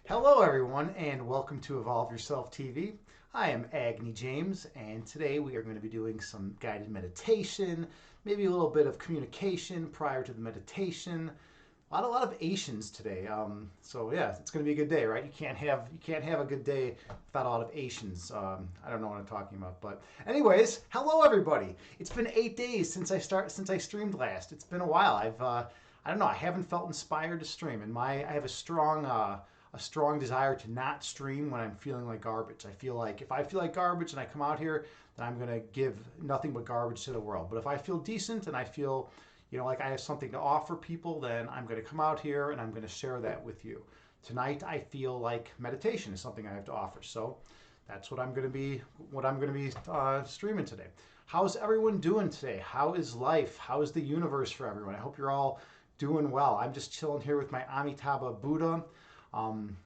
Hello, everyone, and welcome to Evolve Yourself TV. I am Agni James, and today we are going to be doing some guided meditation, maybe a little bit of communication prior to the meditation. A lot of Asians today. So yeah, it's going to be a good day, right? You can't have a good day without a lot of Asians. I don't know what I'm talking about, but anyways, hello everybody. It's been 8 days since I streamed last. It's been a while. I don't know. I haven't felt inspired to stream, and I have a strong desire to not stream when I'm feeling like garbage. I feel like if I feel like garbage and I come out here, then I'm going to give nothing but garbage to the world. But if I feel decent and I feel, like I have something to offer people, then I'm going to come out here and I'm going to share that with you. Tonight, I feel like meditation is something I have to offer. So that's what I'm going to be streaming today. How's everyone doing today? How is life? How is the universe for everyone? I hope you're all doing well. I'm just chilling here with my Amitabha Buddha.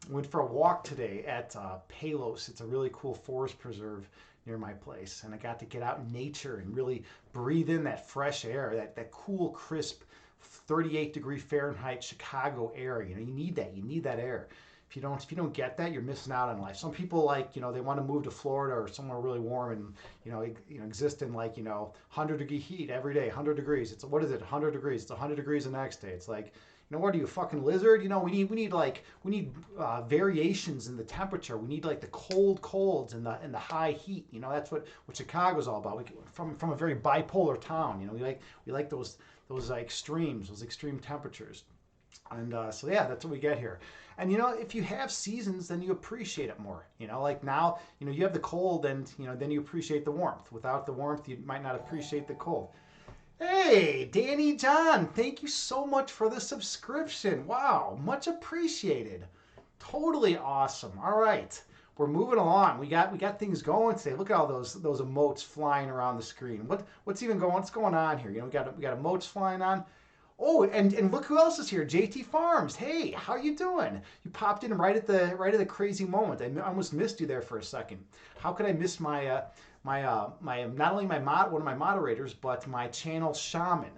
Went for a walk today at Palos. It's a really cool forest preserve near my place, and I got to get out in nature and really breathe in that fresh air, that cool, crisp, 38-degree Fahrenheit Chicago air. You need that. You need that air. If you don't get that, you're missing out on life. Some people they want to move to Florida or somewhere really warm and exist in 100-degree heat every day, 100 degrees. It's what is it? 100 degrees. It's 100 degrees the next day. It's like, what are you, a fucking lizard? We need variations in the temperature. We need the colds and the high heat. That's what Chicago's all about. From a very bipolar town. We like those extremes, those extreme temperatures. And so yeah, that's what we get here. And if you have seasons, then you appreciate it more. Like now, you have the cold, and then you appreciate the warmth. Without the warmth, you might not appreciate the cold. Hey, Danny John, thank you so much for the subscription. Wow, much appreciated. Totally awesome. All right, we're moving along. We got things going today. Look at all those emotes flying around the screen. What's going on here? We got emotes flying on. Oh, and look who else is here. JT Farms. Hey, how you doing? You popped in right at the crazy moment. I almost missed you there for a second. How could I miss my not only one of my moderators, but my channel shaman.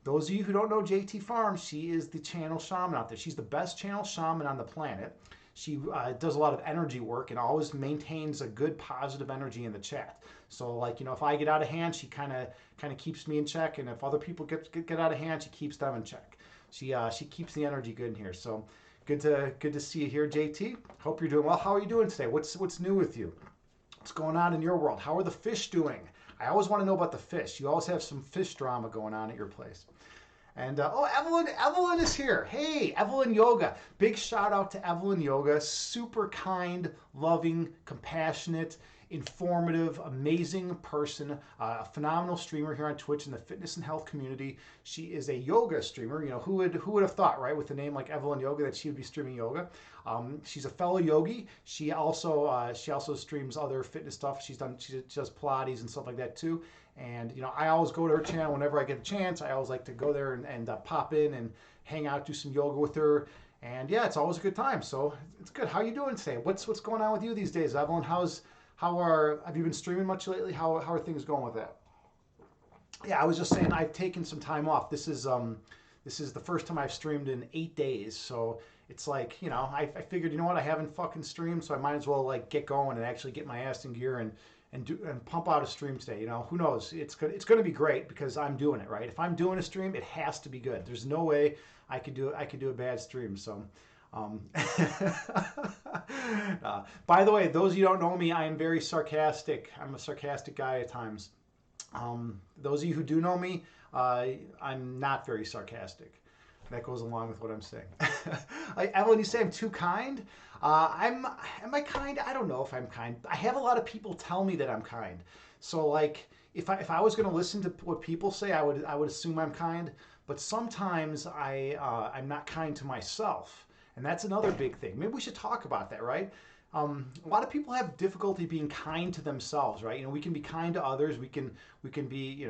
Those of you who don't know JT Farms, she is the channel shaman out there. She's the best channel shaman on the planet. She does a lot of energy work and always maintains a good positive energy in the chat. So if I get out of hand, she kind of keeps me in check, and if other people get out of hand, she keeps them in check. She keeps the energy good in here. So good to see you here, JT. Hope you're doing well. How are you doing today? What's new with you? What's going on in your world? How are the fish doing? I always want to know about the fish. You always have some fish drama going on at your place. And Evelyn is here. Hey, Evelyn Yoga. Big shout out to Evelyn Yoga. Super kind, loving, compassionate, informative, amazing person, a phenomenal streamer here on Twitch in the fitness and health community. She is a yoga streamer. Who would have thought, right, with a name like Evelyn Yoga, that she would be streaming yoga? She's a fellow yogi. She also streams other fitness stuff. She does Pilates and stuff like that too. And I always go to her channel whenever I get a chance. I always like to go there and pop in and hang out, do some yoga with her. And yeah, it's always a good time. So it's good. How are you doing today? What's going on with you these days, Evelyn? Have you been streaming much lately? How are things going with that? Yeah, I was just saying I've taken some time off. This is the first time I've streamed in 8 days. So it's I figured, I haven't fucking streamed, so I might as well get going and actually get my ass in gear and pump out a stream today. Who knows? It's going to be great because I'm doing it, right? If I'm doing a stream, it has to be good. There's no way I could do a bad stream. So by the way, those of you who don't know me, I am very sarcastic. I'm a sarcastic guy at times. Those of you who do know me, I'm not very sarcastic. That goes along with what I'm saying. Evelyn, you say I'm too kind? Am I kind? I don't know if I'm kind. I have a lot of people tell me that I'm kind. So if I was going to listen to what people say, I would assume I'm kind. But sometimes I'm not kind to myself, and that's another big thing. Maybe we should talk about that, right? A lot of people have difficulty being kind to themselves, right? We can be kind to others. We can be,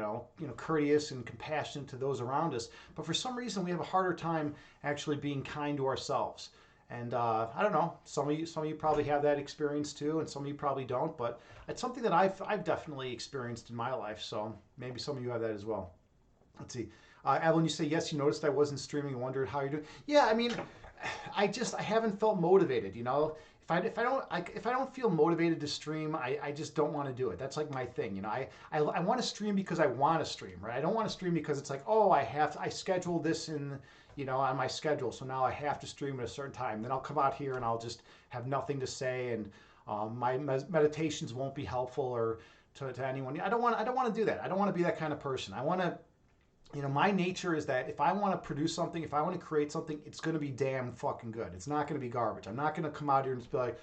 courteous and compassionate to those around us. But for some reason, we have a harder time actually being kind to ourselves. And I don't know. Some of you probably have that experience too, and some of you probably don't. But it's something that I've definitely experienced in my life. So maybe some of you have that as well. Let's see. Evelyn, you say yes. You noticed I wasn't streaming and wondered how you're doing. Yeah, I mean, I haven't felt motivated. If I don't feel motivated to stream, I just don't want to do it. That's like my thing. I want to stream because I want to stream, right? I don't want to stream because it's like, oh, I schedule this in, on my schedule, so now I have to stream at a certain time. Then I'll come out here and I'll just have nothing to say, and my meditations won't be helpful or to anyone. I don't want to do that. I don't want to be that kind of person. I want to, my nature is that if I want to produce something, if I want to create something, it's going to be damn fucking good. It's not going to be garbage. I'm not going to come out here and just be like,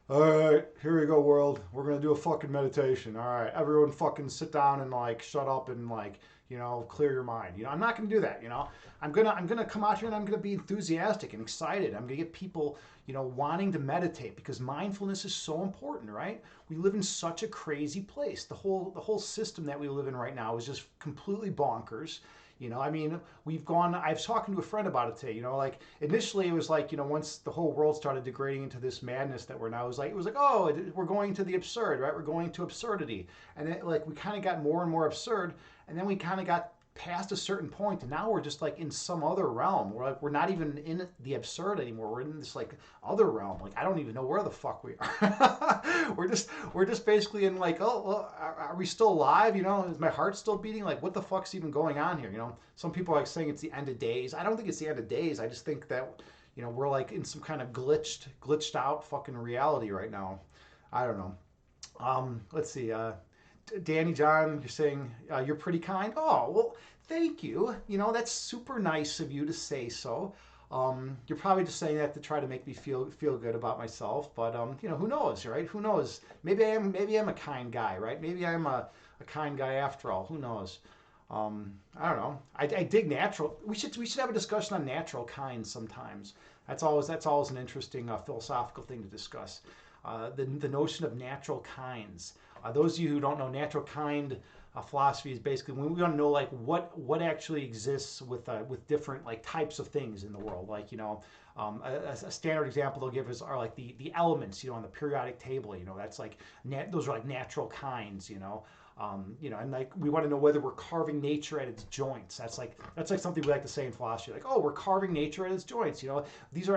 all right, here we go, world. We're going to do a fucking meditation. All right, everyone fucking sit down and like shut up and like, clear your mind. I'm not going to do that. I'm going to come out here and I'm going to be enthusiastic and excited. I'm going to get people, wanting to meditate because mindfulness is so important, right? We live in such a crazy place. The whole system that we live in right now is just completely bonkers. I was talking to a friend about it today. Like initially it was like, once the whole world started degrading into this madness that we're now, it was like, oh, we're going to the absurd, right? We're going to absurdity. And then like we kind of got more and more absurd, and then we kind of got past a certain point, and now we're just like in some other realm. We're not even in the absurd anymore. We're in this like other realm. Like I don't even know where the fuck we are. we're just basically in like, oh, well, are we still alive? Is my heart still beating? Like what the fuck's even going on here? Some people are like saying it's the end of days. I don't think it's the end of days. I just think that we're like in some kind of glitched out fucking reality right now. I don't know. Let's see. Danny John, you're saying you're pretty kind. Oh, well, thank you. That's super nice of you to say so. You're probably just saying that to try to make me feel good about myself. But who knows, right? Who knows? Maybe I'm a kind guy, right? Maybe I'm a kind guy after all. Who knows? I don't know. I dig natural. We should have a discussion on natural kinds sometimes. That's always an interesting philosophical thing to discuss. The notion of natural kinds. Those of you who don't know, natural kind philosophy is basically when we want to know like what actually exists with different like types of things in the world. Like a standard example they'll give are like the elements on the periodic table. That's like those are like natural kinds. And like we want to know whether we're carving nature at its joints. That's like something we like to say in philosophy. Like, oh, we're carving nature at its joints. This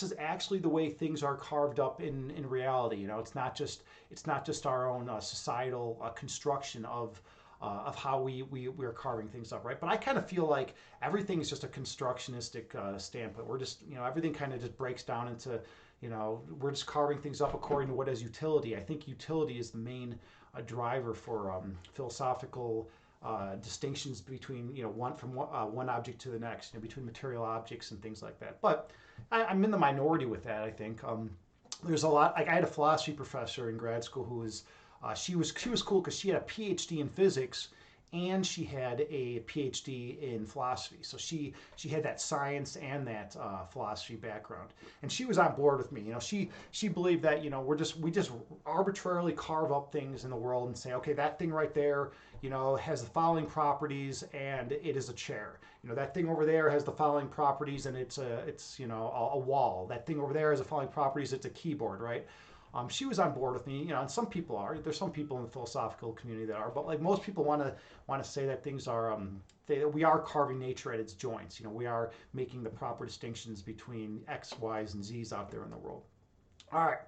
is actually the way things are carved up in reality. It's not just our own societal construction of how we're carving things up, right? But I kind of feel like everything is just a constructionistic standpoint. We're just everything kind of just breaks down into we're just carving things up according to what is utility. I think utility is the main driver for philosophical distinctions between one object to the next, between material objects and things like that. But I'm in the minority with that. I think there's a lot. Like I had a philosophy professor in grad school who was she was cool because she had a PhD in physics and she had a PhD in philosophy. So she had that science and that philosophy background, and she was on board with me. She believed that we just arbitrarily carve up things in the world and say, okay, that thing right there, has the following properties and it is a chair. That thing over there has the following properties and it's a wall. That thing over there has the following properties. It's a keyboard, right? She was on board with me, and some people are. There's some people in the philosophical community that are, but like most people want to say that things are we are carving nature at its joints. We are making the proper distinctions between X, Y's, and Z's out there in the world. All right,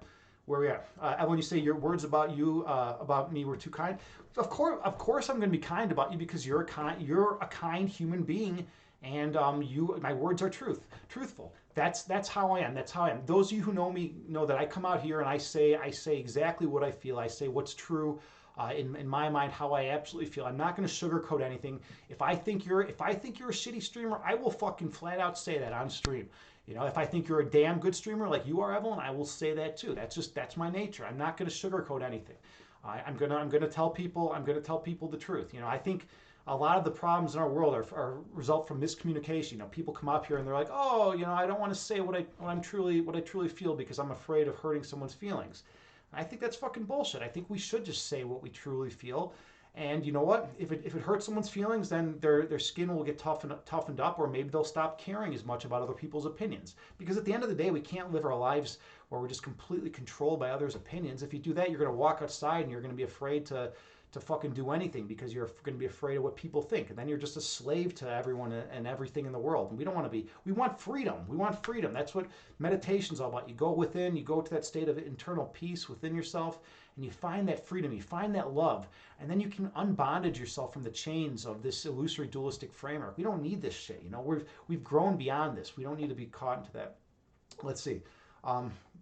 where are we at? Evelyn, you say your words about me were too kind. Of course, I'm going to be kind about you because you're a kind human being. And my words are truthful. That's how I am. That's how I am. Those of you who know me know that I come out here and I say exactly what I feel. I say what's true in my mind, how I absolutely feel. I'm not going to sugarcoat anything. If I think you're a shitty streamer, I will fucking flat out say that on stream. If I think you're a damn good streamer like you are, Evelyn, I will say that too. That's my nature. I'm not going to sugarcoat anything. I'm gonna tell people the truth. I think a lot of the problems in our world are result from miscommunication. People come up here and they're like, oh, I don't want to say what I truly feel because I'm afraid of hurting someone's feelings. And I think that's fucking bullshit. I think we should just say what we truly feel. And you know what? If it hurts someone's feelings, then their skin will get toughened up, or maybe they'll stop caring as much about other people's opinions. Because at the end of the day, we can't live our lives where we're just completely controlled by others' opinions. If you do that, you're going to walk outside and you're going to be afraid to to fucking do anything because you're going to be afraid of what people think, and then you're just a slave to everyone and everything in the world. And we don't want to be. We want freedom. We want freedom. That's what meditation's all about. You go within, you go to that state of internal peace within yourself, and you find that freedom, you find that love, and then you can unbondage yourself from the chains of this illusory dualistic framework. We don't need this shit. We've grown beyond this. We don't need to be caught into that. Let's see.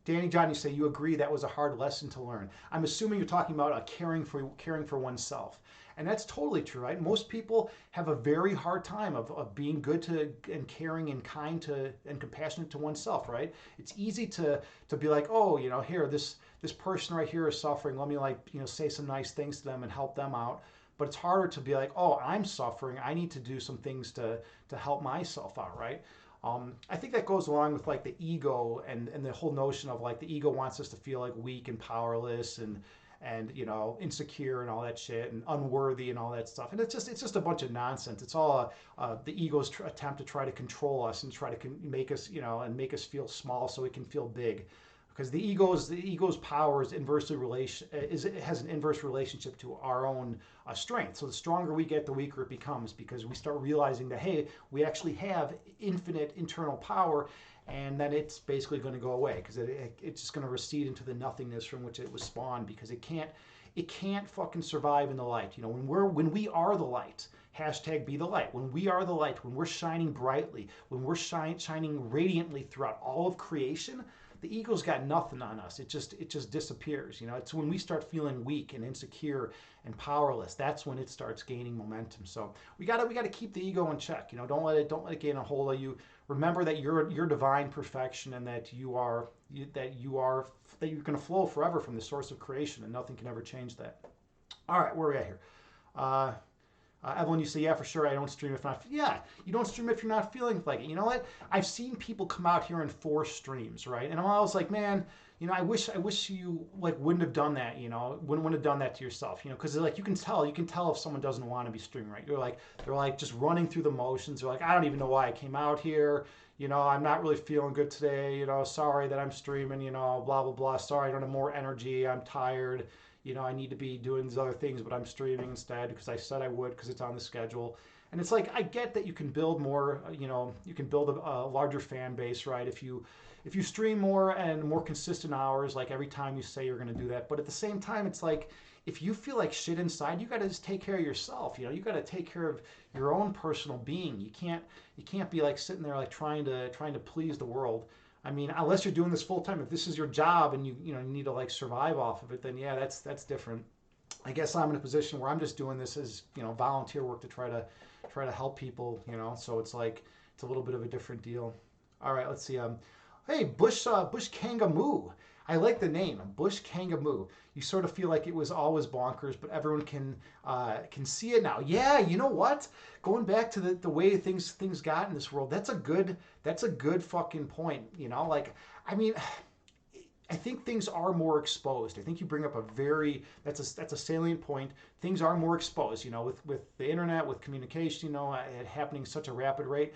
Danny John, you say you agree that was a hard lesson to learn. I'm assuming you're talking about caring for oneself. And that's totally true, right? Most people have a very hard time of being good to and caring and kind to and compassionate to oneself, right? It's easy to be like, oh, here, this person right here is suffering. Let me say some nice things to them and help them out. But it's harder to be like, oh, I'm suffering. I need to do some things to help myself out, right? I think that goes along with like the ego and the whole notion of like the ego wants us to feel like weak and powerless and insecure and all that shit and unworthy and all that stuff. And it's just a bunch of nonsense. It's all the ego's attempt to try to control us and try to make us and make us feel small so it can feel big. Because the ego's power is it has an inverse relationship to our own strength. So the stronger we get, the weaker it becomes, because we start realizing that, hey, we actually have infinite internal power, and then it's basically going to go away because it's just going to recede into the nothingness from which it was spawned, because it can't fucking survive in the light. When we are the light. Hashtag be the light. When we are the light, when we're shining brightly, when we're shining radiantly throughout all of creation, the ego's got nothing on us. It just disappears. It's when we start feeling weak and insecure and powerless, that's when it starts gaining momentum. So we gotta keep the ego in check. Don't let it gain a hold of you. Remember that you're divine perfection, and that you're gonna flow forever from the source of creation, and nothing can ever change that. All right, where are we at here? Evelyn, you say, yeah, for sure, I don't stream if not. Yeah, you don't stream if you're not feeling like it. You know what? I've seen people come out here and force streams, right? And I'm always like, man, I wish you wouldn't have done that. Wouldn't have done that to yourself. Because you can tell if someone doesn't want to be streaming, right? They're just running through the motions. They're like, I don't even know why I came out here. I'm not really feeling good today. Sorry that I'm streaming. Blah blah blah. Sorry, I don't have more energy. I'm tired. I need to be doing these other things, but I'm streaming instead because I said I would because it's on the schedule. And it's like, I get that you can build more, you can build a larger fan base, right? If you stream more and more consistent hours, like every time you say you're going to do that. But at the same time, it's like, if you feel like shit inside, you got to just take care of yourself. You got to take care of your own personal being. You can't be like sitting there like trying to please the world. I mean, unless you're doing this full time, if this is your job and you need to survive off of it, then yeah, that's different. I guess I'm in a position where I'm just doing this as volunteer work to try to help people. So it's a little bit of a different deal. All right, let's see. Hey, Bush Kangamoo. I like the name, Bush Kangamoo. You sort of feel like it was always bonkers, but everyone can see it now. Yeah, you know what? Going back to the way things got in this world, that's a good fucking point. I think things are more exposed. I think you bring up that's a salient point. Things are more exposed, with the internet, with communication, it happening such a rapid rate,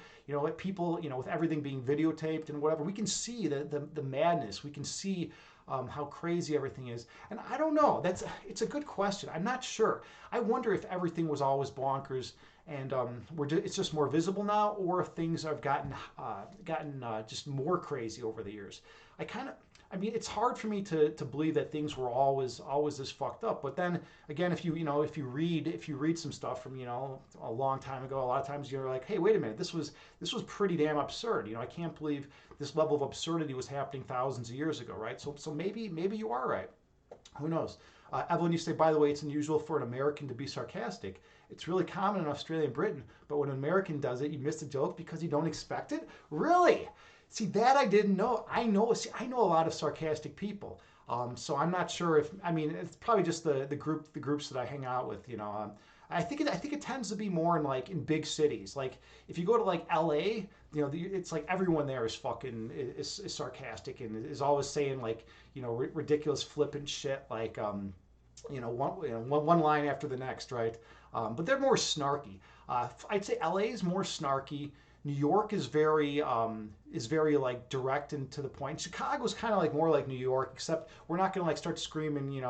people, with everything being videotaped and whatever, we can see the madness. We can see how crazy everything is. And I don't know, it's a good question. I'm not sure. I wonder if everything was always bonkers and it's just more visible now, or if things have gotten just more crazy over the years. It's hard for me to believe that things were always this fucked up. But then again, if you read some stuff from a long time ago, a lot of times you're like, hey, wait a minute, this was pretty damn absurd. I can't believe this level of absurdity was happening thousands of years ago, right? So maybe you are right. Who knows? Evelyn, you say, by the way, it's unusual for an American to be sarcastic. It's really common in Australia and Britain, but when an American does it, you miss the joke because you don't expect it. Really? See, that I didn't know. I know a lot of sarcastic people. So I'm not sure it's probably just the groups that I hang out with. I think it tends to be more in big cities. Like if you go to LA, it's like everyone there is fucking is sarcastic and is always saying ridiculous flippant shit one line after the next, right? But they're more snarky. I'd say LA is more snarky New York is very like direct and to the point. Chicago's kind of like more like New York, except we're not gonna like start screaming,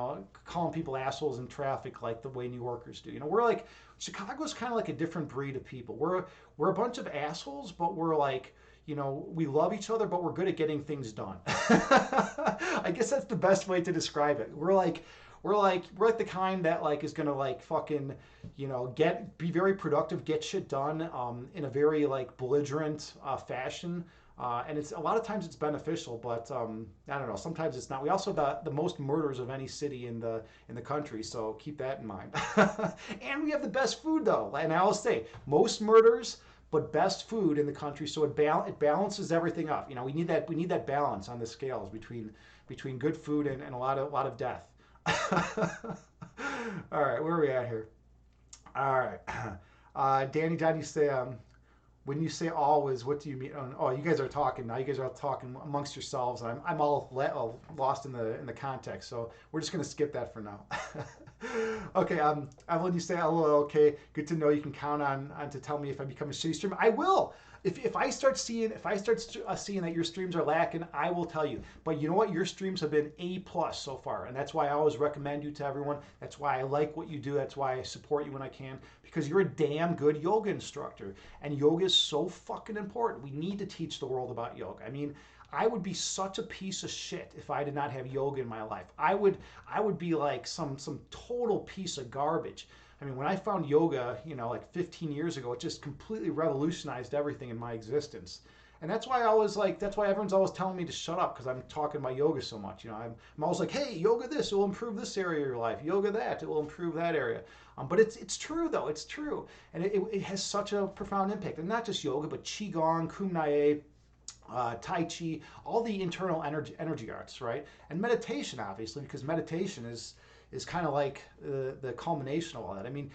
calling people assholes in traffic like the way New Yorkers do. We're like Chicago's kind of like a different breed of people. We're a bunch of assholes, but we're like we love each other, but we're good at getting things done. I guess that's the best way to describe it. We're like the kind that like is gonna like fucking be very productive, get shit done in a very like belligerent fashion. And it's a lot of times it's beneficial, but I don't know. Sometimes it's not. We also have the most murders of any city in the country, so keep that in mind. And we have the best food though, and I always say most murders, but best food in the country. So it balances everything up. We need that balance on the scales between good food and a lot of death. All right, where are we at here? All right. Danny John, you say when you say always, what do you mean? Oh, you guys are talking now. You guys are all talking amongst yourselves. I'm all lost in the context, so we're just gonna skip that for now. Okay. Evelyn, you say LOL. Okay, good to know. You can count on to tell me if I become a shitty streamer. I will. If I start seeing that your streams are lacking, I will tell you. But you know what? Your streams have been A+ so far, and that's why I always recommend you to everyone. That's why I like what you do. That's why I support you when I can, because you're a damn good yoga instructor, and yoga is so fucking important. We need to teach the world about yoga. I mean, I would be such a piece of shit if I did not have yoga in my life. I would be like some total piece of garbage. I mean, when I found yoga, like 15 years ago, it just completely revolutionized everything in my existence. And that's why that's why everyone's always telling me to shut up, because I'm talking about yoga so much. I'm always like, hey, yoga this, it will improve this area of your life. Yoga that, it will improve that area. But it's true though, it's true. And it has such a profound impact. And not just yoga, but Qigong, Kumnaye, Tai Chi, all the internal energy arts, right? And meditation, obviously, because meditation is kind of like the culmination of all that. I mean,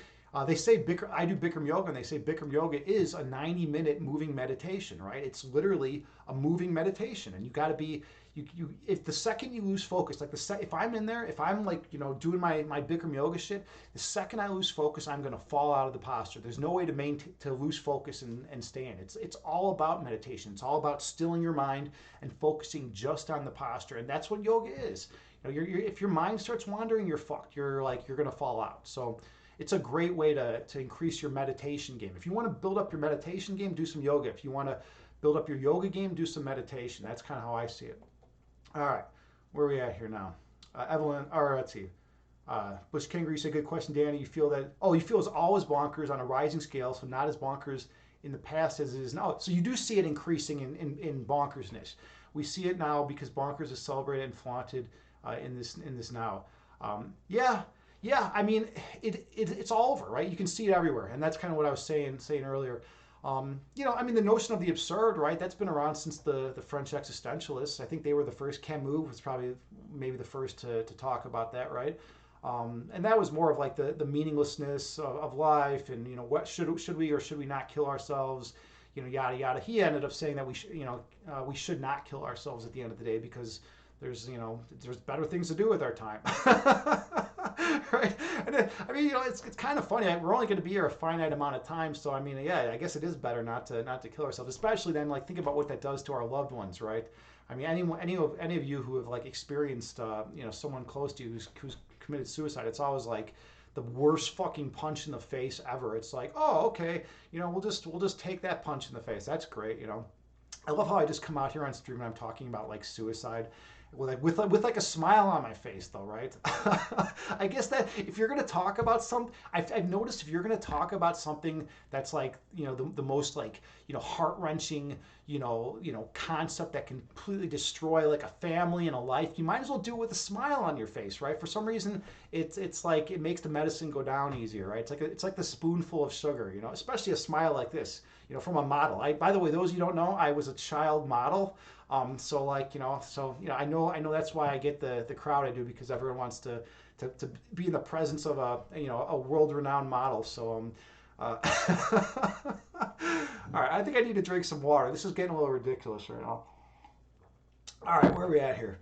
they say I do Bikram yoga, and they say Bikram yoga is a 90-minute moving meditation, right? It's literally a moving meditation, and you got to be if the second you lose focus, like if I'm in there, if I'm like doing my Bikram yoga shit, the second I lose focus, I'm gonna fall out of the posture. There's no way to lose focus and stay in. It's all about meditation. It's all about stilling your mind and focusing just on the posture, and that's what yoga is. If your mind starts wandering, you're fucked. You're gonna fall out. So it's a great way to increase your meditation game. If you want to build up your meditation game, do some yoga. If you want to build up your yoga game, do some meditation. That's kind of how I see it. All right, where are we at here now? Evelyn, or let's see. Bush Kangaroo said, good question, Danny. You feel it's always bonkers on a rising scale, so not as bonkers in the past as it is now. So you do see it increasing in bonkersness. We see it now because bonkers is celebrated and flaunted in this now. Yeah. I mean, it's all over, right? You can see it everywhere, and that's kind of what I was saying earlier. I mean, the notion of the absurd, right? That's been around since the French existentialists. I think they were the first. Camus was probably maybe the first to talk about that, right? And that was more of like the meaninglessness of life, and what should we or should we not kill ourselves? Yada yada. He ended up saying that we should not kill ourselves at the end of the day, because there's better things to do with our time. Right? And I mean, it's kind of funny. We're only going to be here a finite amount of time, so I mean, yeah, I guess it is better not to kill ourselves, especially then. Like, think about what that does to our loved ones, right? I mean, any of you who have like experienced, someone close to you who's committed suicide, it's always like the worst fucking punch in the face ever. It's like, oh, okay, we'll just take that punch in the face. That's great, I love how I just come out here on stream and I'm talking about like suicide with like a smile on my face, though, right? I guess that if you're going to talk about something, I've noticed if you're going to talk about something that's like the most like heart wrenching concept that can completely destroy like a family and a life, you might as well do it with a smile on your face, right? For some reason, it's like it makes the medicine go down easier, right? It's like the spoonful of sugar, especially a smile like this, from a model. By the way, those you don't know, I was a child model. So I know that's why I get the crowd I do, because everyone wants to be in the presence of a world-renowned model. So all right, I think I need to drink some water. This is getting a little ridiculous right now. All right, where are we at here?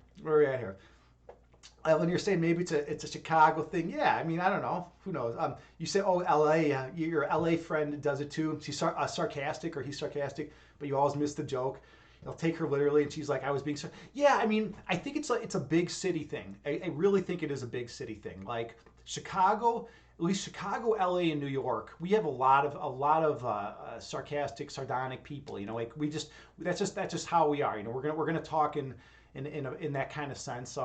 When you're saying maybe it's a Chicago thing, yeah. I mean, I don't know. Who knows? You say, oh, L.A. Your L.A. friend does it too. She's sarcastic or he's sarcastic, but you always miss the joke. You'll take her literally, and she's like, "I was being." Yeah, I mean, I think it's a big city thing. I really think it is a big city thing. Like Chicago, at least Chicago, L.A., and New York, we have a lot of sarcastic, sardonic people. You know, like we just that's just how we are. You know, we're gonna talk in that kind of sense.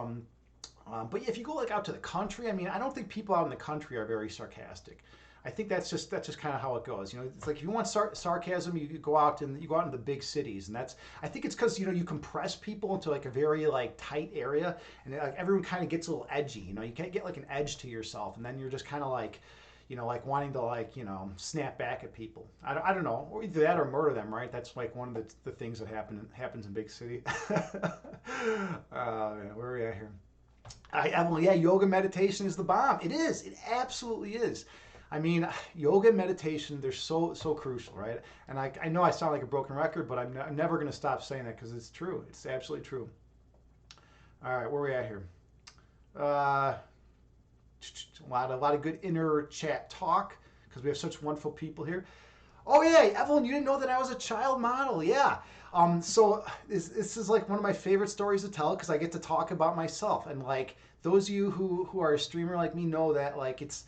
But if you go like out to the country, I mean, I don't think people out in the country are very sarcastic. I think that's just kind of how it goes. You know, it's like if you want sarcasm, you go out and you go out in the big cities, and that's I think it's because you compress people into like a very like tight area, and like everyone kind of gets a little edgy. You know, you can't get like an edge to yourself, and then you're just kind of like like wanting to like snap back at people. I don't know, or either that or murder them, right? That's like one of the things that happens in big city. Man, where are we at here? Well, yeah, yoga meditation is the bomb. It is. It absolutely is. I mean, yoga and meditation, they're so crucial, right? And I know I sound like a broken record, but I'm never going to stop saying that because it's true. It's absolutely true. All right, where are we at here? A lot of good inner chat talk because we have such wonderful people here. Oh yeah, Evelyn, you didn't know that I was a child model. Yeah. So this is like one of my favorite stories to tell because I get to talk about myself, and like those of you who are a streamer like me know that like it's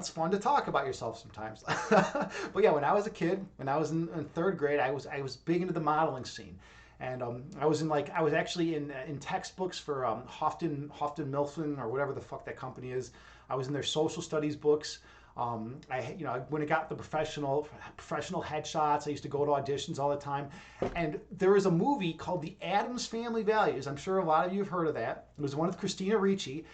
fun to talk about yourself sometimes. But yeah, when I was a kid, when I was in third grade, I was big into the modeling scene. And I was actually in textbooks for Houghton Mifflin or whatever the fuck that company is. I was in their social studies books. When it got the professional headshots, I used to go to auditions all the time. And there was a movie called The Addams Family Values. I'm sure a lot of you have heard of that. It was one with Christina Ricci.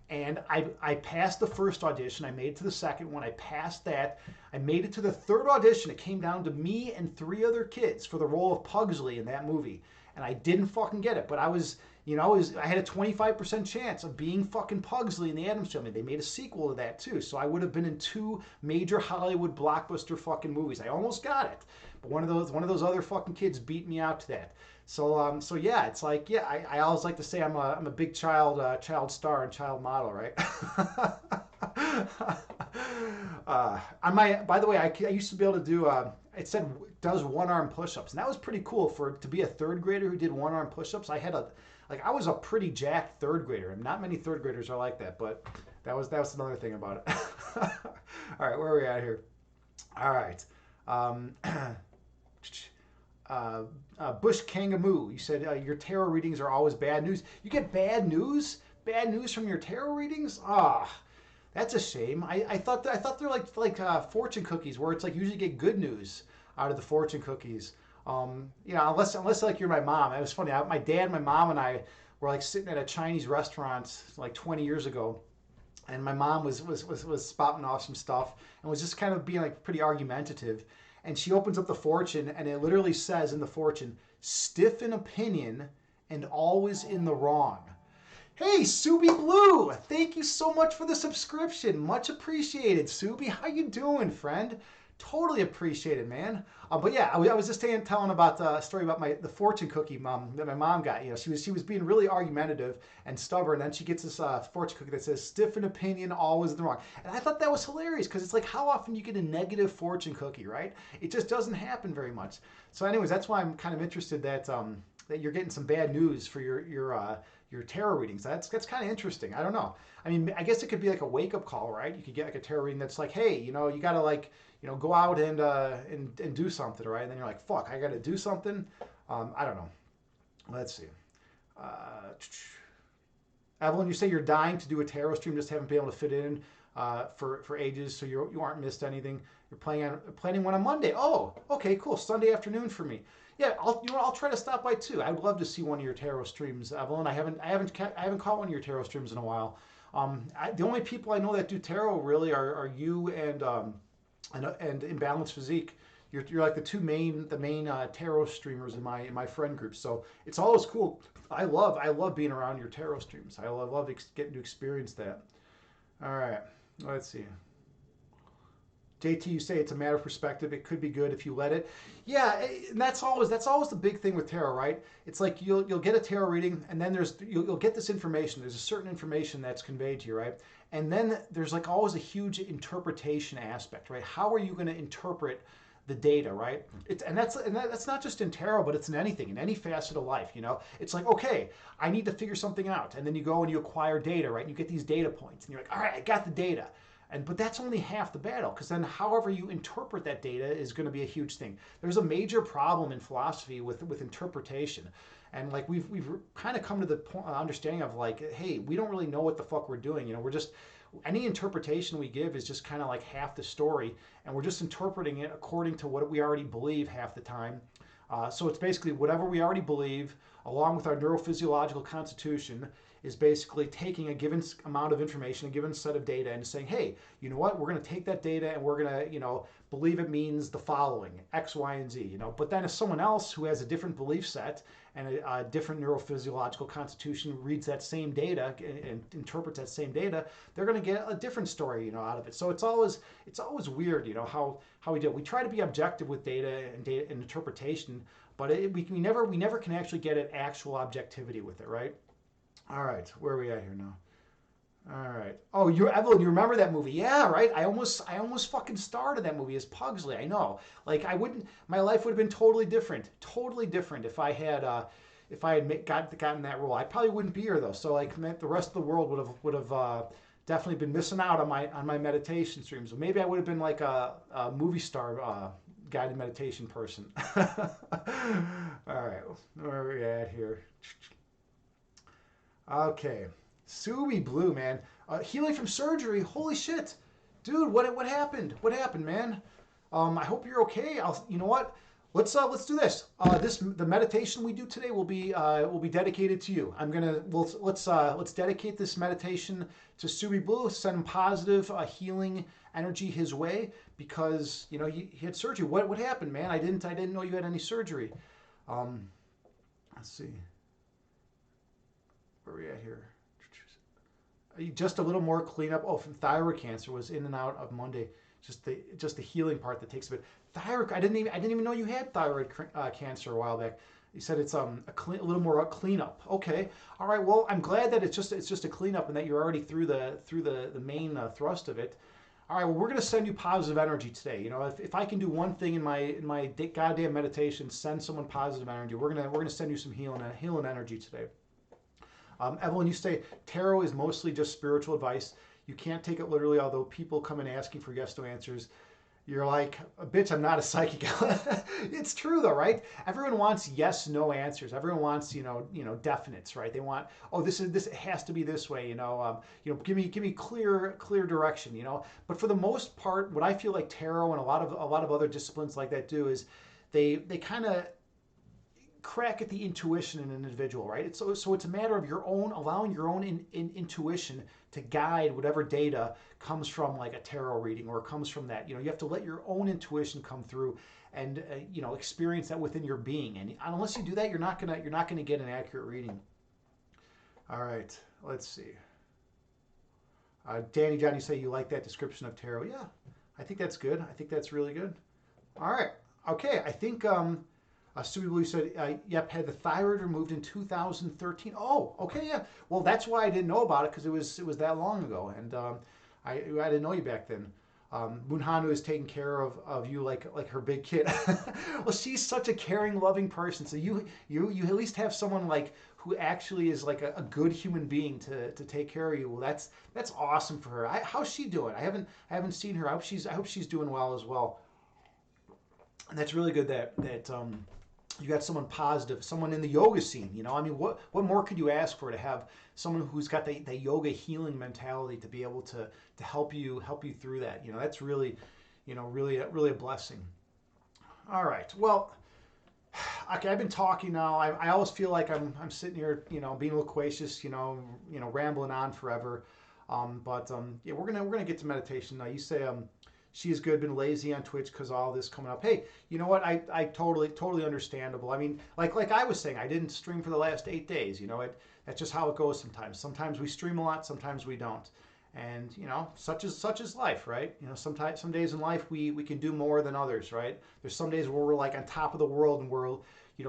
And I passed the first audition. I made it to the second one. I passed that. I made it to the third audition. It came down to me and 3 other kids for the role of Pugsley in that movie. And I didn't fucking get it. But I had a 25% chance of being fucking Pugsley in the Addams Family. They made a sequel to that too. So I would have been in 2 major Hollywood blockbuster fucking movies. I almost got it. But one of those other fucking kids beat me out to that. So yeah, it's like, yeah, I always like to say I'm a big child star and child model, right? By the way, I used to be able to do. It said does 1-arm push-ups, and that was pretty cool to be a third grader who did 1-arm push-ups. I was a pretty jacked third grader, and not many third graders are like that. But that was another thing about it. All right, where are we at here? All right. Bush Kangamoo, you said your tarot readings are always bad news. You get bad news? Bad news from your tarot readings? That's a shame. I thought they're like fortune cookies, where it's like you usually get good news out of the fortune cookies. Unless like you're my mom. It was funny. My dad, my mom, and I were like sitting at a Chinese restaurant like 20 years ago, and my mom was spouting off some stuff and was just kind of being like pretty argumentative. And she opens up the fortune, and it literally says in the fortune, stiff in opinion and always in the wrong. Hey, Subi Blue, thank you so much for the subscription. Much appreciated, Subi. How you doing, friend? Totally appreciated, man. But yeah, I was just telling about a story about the fortune cookie that my mom got. She was being really argumentative and stubborn. And then she gets this fortune cookie that says stiff in opinion, always in the wrong. And I thought that was hilarious because it's like how often you get a negative fortune cookie, right? It just doesn't happen very much. So, anyways, that's why I'm kind of interested that you're getting some bad news for your tarot readings. That's kind of interesting. I don't know. I mean, I guess it could be like a wake up call, right? You could get like a tarot reading that's like, hey, you gotta like, go out and do something, right? And then you're like, fuck, I gotta do something. I don't know. Let's see. Evelyn, you say you're dying to do a tarot stream, just haven't been able to fit in for ages, so you aren't missed anything. You're planning one on Monday. Oh, okay, cool. Sunday afternoon for me. Yeah, I'll try to stop by too. I would love to see one of your tarot streams, Evelyn. I haven't caught one of your tarot streams in a while. The only people I know that do tarot really are you and Imbalanced Physique. You're like the main tarot streamers in my friend group. So it's always cool. I love being around your tarot streams. I love getting to experience that. All right, let's see. JT, you say it's a matter of perspective. It could be good if you let it. Yeah, and that's always the big thing with tarot, right? It's like you'll get a tarot reading, and then you'll get this information. There's a certain information that's conveyed to you, right? And then there's like always a huge interpretation aspect, right? How are you going to interpret the data, right? That's not just in tarot, but it's in anything, in any facet of life. It's like, okay, I need to figure something out, and then you go and you acquire data, right? And you get these data points, and you're like, all right, I got the data. But that's only half the battle, because then however you interpret that data is going to be a huge thing. There's a major problem in philosophy with interpretation, and like we've kind of come to the understanding of like, hey, we don't really know what the fuck we're doing. We're just, any interpretation we give is just kind of like half the story, and we're just interpreting it according to what we already believe half the time. So it's basically whatever we already believe, along with our neurophysiological constitution, is basically taking a given amount of information, a given set of data, and saying, hey, you know what? We're going to take that data and we're going to, believe it means the following, X, Y, and Z. But then if someone else who has a different belief set and a different neurophysiological constitution reads that same data and interprets that same data, they're going to get a different story, out of it. So it's always weird, how we do it. We try to be objective with data and interpretation, but we never can actually get at actual objectivity with it, right? All right, where are we at here now? All right. Oh, Evelyn, you remember that movie? Yeah, right. I almost fucking started that movie as Pugsley. I know. Like my life would have been totally different if I had gotten that role. I probably wouldn't be here though. So like, meant the rest of the world would have definitely been missing out on my meditation streams. Maybe I would have been like a movie star guided meditation person. All right, where are we at here? Okay, Subi Blue, man, healing from surgery. Holy shit, dude! What happened? What happened, man? I hope you're okay. You know what? Let's do this. The meditation we do today will be dedicated to you. Let's dedicate this meditation to Subi Blue. Send him positive healing energy his way, because he had surgery. What happened, man? I didn't know you had any surgery. Let's see. Where are we at here? Just a little more cleanup. Oh, from thyroid cancer, was in and out of Monday. Just the healing part that takes a bit. Thyroid. I didn't even know you had thyroid cancer a while back. You said it's a little more cleanup. Okay. All right. Well, I'm glad that it's just a cleanup and that you're already through the main thrust of it. All right. Well, we're gonna send you positive energy today. If I can do one thing in my goddamn meditation, send someone positive energy. We're gonna send you some healing energy today. Evelyn, you say tarot is mostly just spiritual advice. You can't take it literally, although people come in asking for yes, no answers. You're like, bitch, I'm not a psychic. It's true though, right? Everyone wants yes, no answers. Everyone wants, definites, right? They want, oh, this it has to be this way, give me clear direction, But for the most part, what I feel like tarot and a lot of other disciplines like that do is they kind of crack at the intuition in an individual, right? So it's a matter of allowing your own intuition to guide whatever data comes from like a tarot reading or comes from that. You have to let your own intuition come through and experience that within your being. And unless you do that, you're not gonna get an accurate reading. All right, let's see. Danny John, you say you like that description of tarot? Yeah, I think that's good. I think that's really good. All right, okay. I think. Subi Blue said, yep, had the thyroid removed in 2013. Oh, okay, yeah. Well, that's why I didn't know about it, because it was that long ago, and I didn't know you back then. Munhanu is taking care of you like her big kid. Well, she's such a caring, loving person. So you at least have someone like who actually is like a good human being to take care of you. Well, that's awesome for her. How's she doing? I haven't seen her. I hope she's doing well as well. And that's really good that you got someone positive, someone in the yoga scene. What more could you ask for, to have someone who's got that yoga healing mentality to be able to help you through that? That's really, really a blessing. All right. Well, okay, I've been talking now. I always feel like I'm sitting here, being loquacious, rambling on forever. Yeah, we're gonna get to meditation now. You say she is good, been lazy on Twitch because all this coming up. Hey, you know what? I totally understandable. I mean, like I was saying, I didn't stream for the last 8 days. That's just how it goes sometimes. Sometimes we stream a lot, sometimes we don't. And such is life, right? Sometimes, some days in life we can do more than others, right? There's some days where we're like on top of the world and we're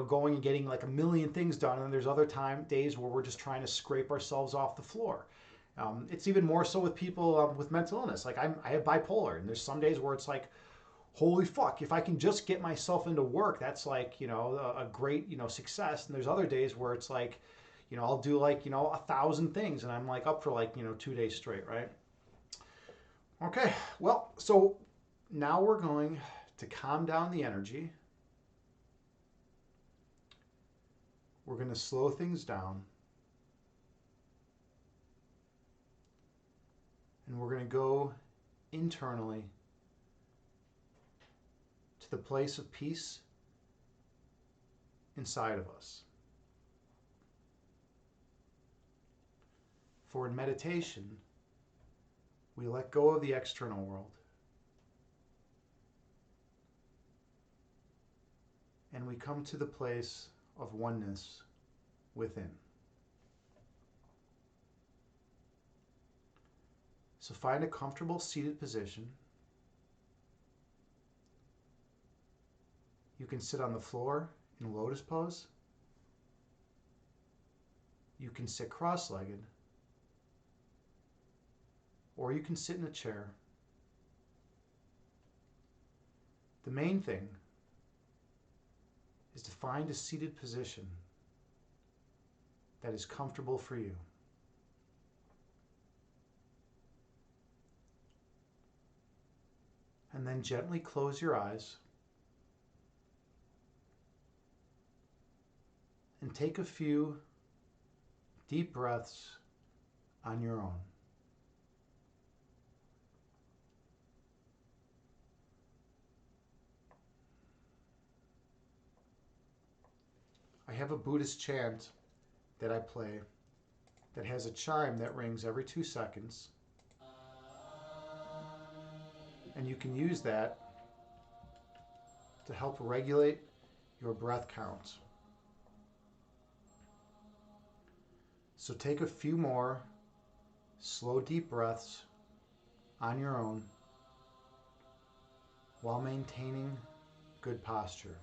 going and getting like a million things done, and then there's other days where we're just trying to scrape ourselves off the floor. It's even more so with people with mental illness. Like I have bipolar, and there's some days where it's like, holy fuck, if I can just get myself into work, that's like, a great, success. And there's other days where it's like, I'll do like, 1,000 things and I'm like up for like, 2 days straight, right? Okay, well, so now we're going to calm down the energy. We're going to slow things down. And we're going to go internally to the place of peace inside of us. For in meditation, we let go of the external world and we come to the place of oneness within. So find a comfortable seated position. You can sit on the floor in lotus pose. You can sit cross-legged, or you can sit in a chair. The main thing is to find a seated position that is comfortable for you. And then gently close your eyes and take a few deep breaths on your own. I have a Buddhist chant that I play that has a chime that rings every 2 seconds. And you can use that to help regulate your breath count. So take a few more slow, deep breaths on your own while maintaining good posture.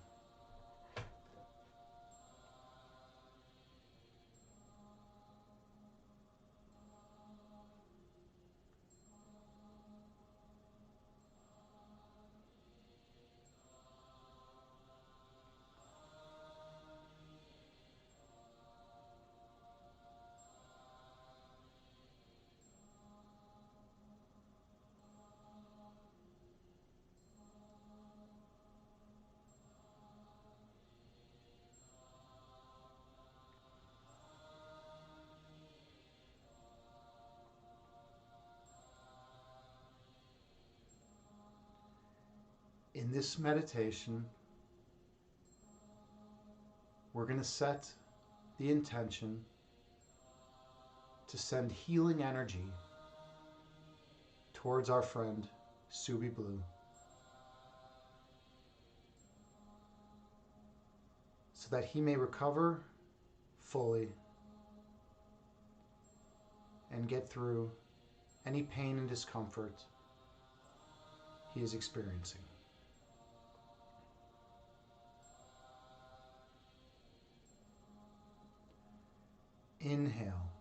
In this meditation, we're going to set the intention to send healing energy towards our friend Subi Blue, so that he may recover fully and get through any pain and discomfort he is experiencing. Inhale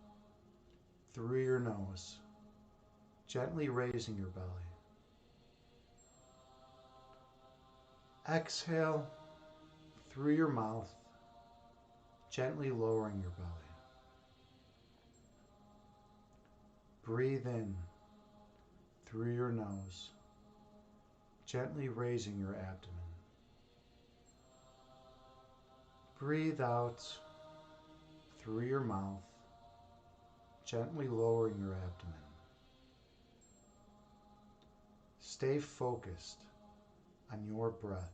through your nose, gently raising your belly. Exhale through your mouth, gently lowering your belly. Breathe in through your nose, gently raising your abdomen. Breathe out through your mouth, gently lowering your abdomen. Stay focused on your breath.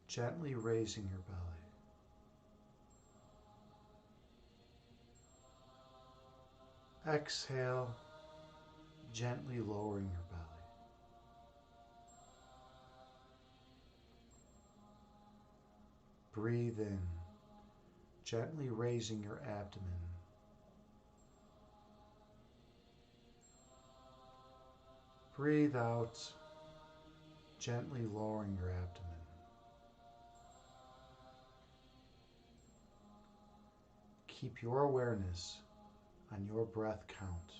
gently raising your belly. Exhale, gently lowering your belly. Breathe in, gently raising your abdomen. Breathe out, gently lowering your abdomen. Keep your awareness on your breath count.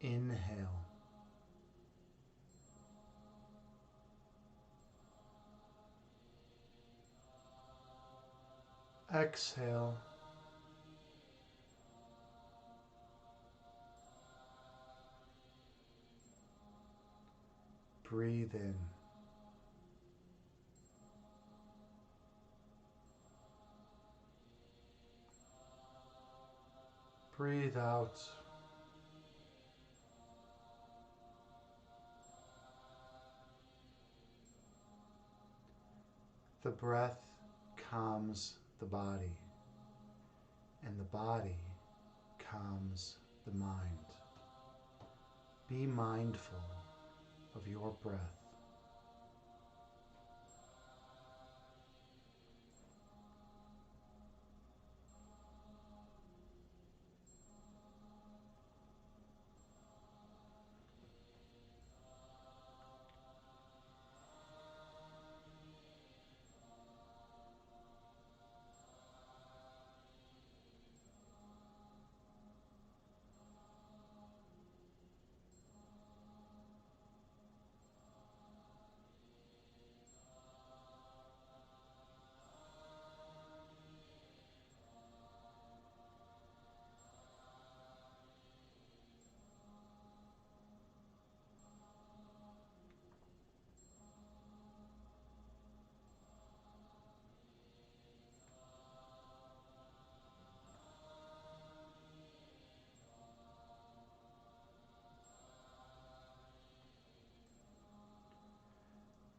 Inhale. Exhale. Breathe in. Breathe out. The breath calms the body, and the body calms the mind. Be mindful of your breath.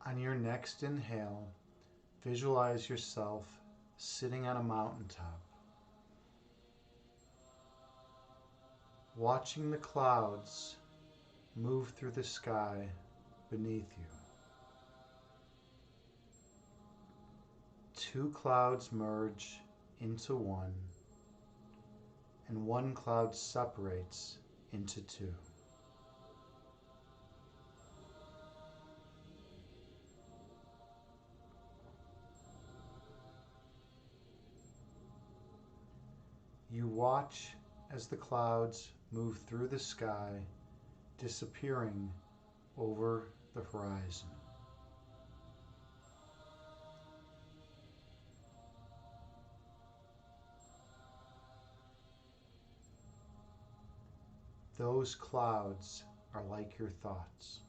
On your next inhale, visualize yourself sitting on a mountaintop, watching the clouds move through the sky beneath you. Two clouds merge into one, and one cloud separates into two. You watch as the clouds move through the sky, disappearing over the horizon. Those clouds are like your thoughts.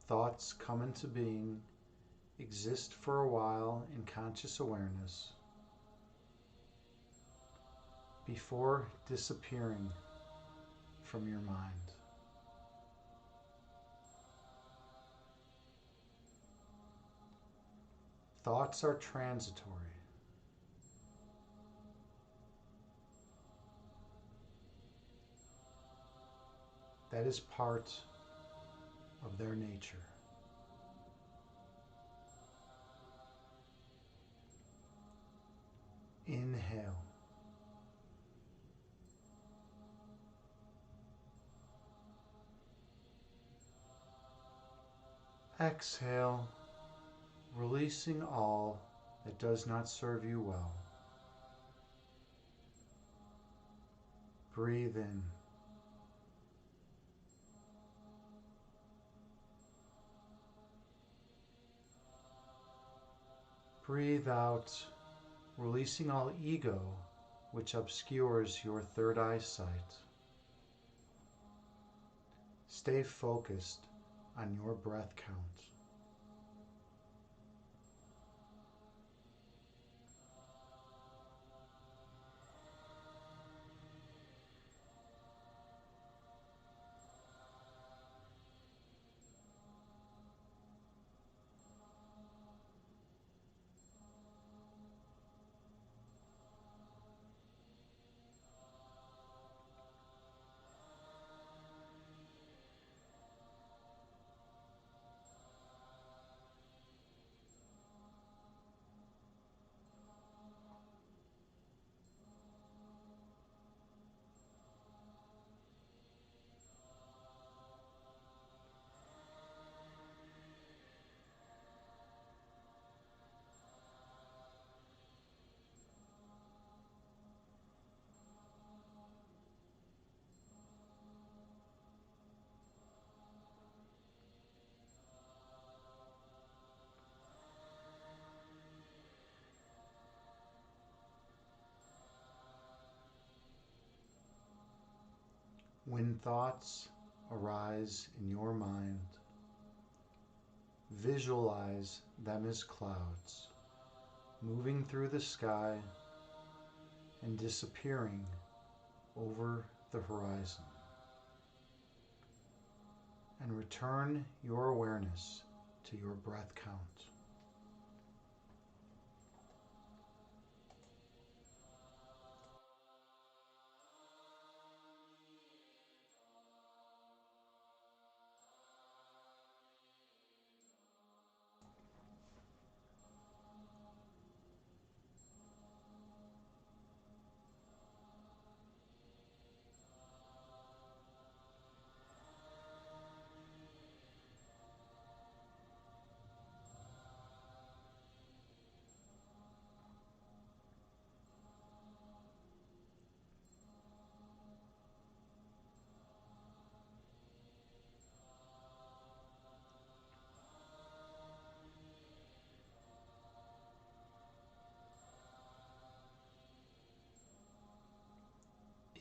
Thoughts come into being, exist for a while in conscious awareness, before disappearing from your mind. Thoughts are transitory. That is part of their nature. Inhale. Exhale, releasing all that does not serve you well. Breathe in. Breathe out, releasing all ego which obscures your third eyesight. Stay focused on your breath count. When thoughts arise in your mind, visualize them as clouds moving through the sky and disappearing over the horizon. And return your awareness to your breath count.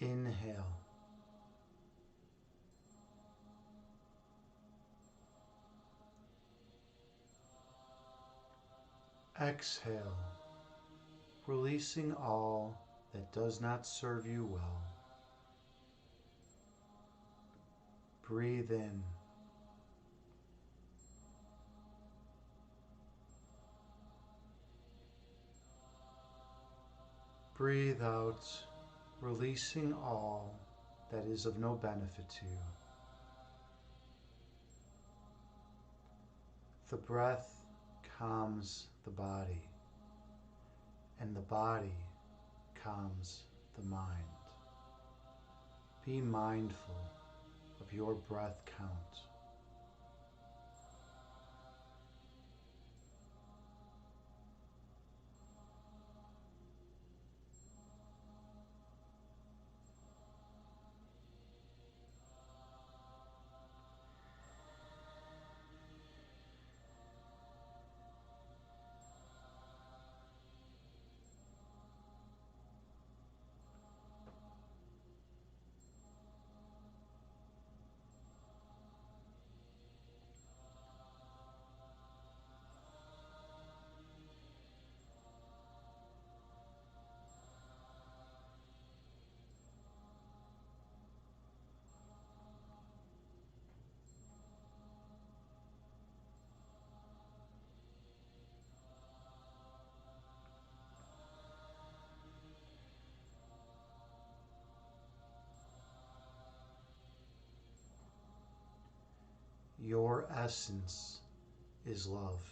Inhale. Exhale, releasing all that does not serve you well. Breathe in. Breathe out, releasing all that is of no benefit to you. The breath calms the body, and the body calms the mind. Be mindful of your breath count. Your essence is love.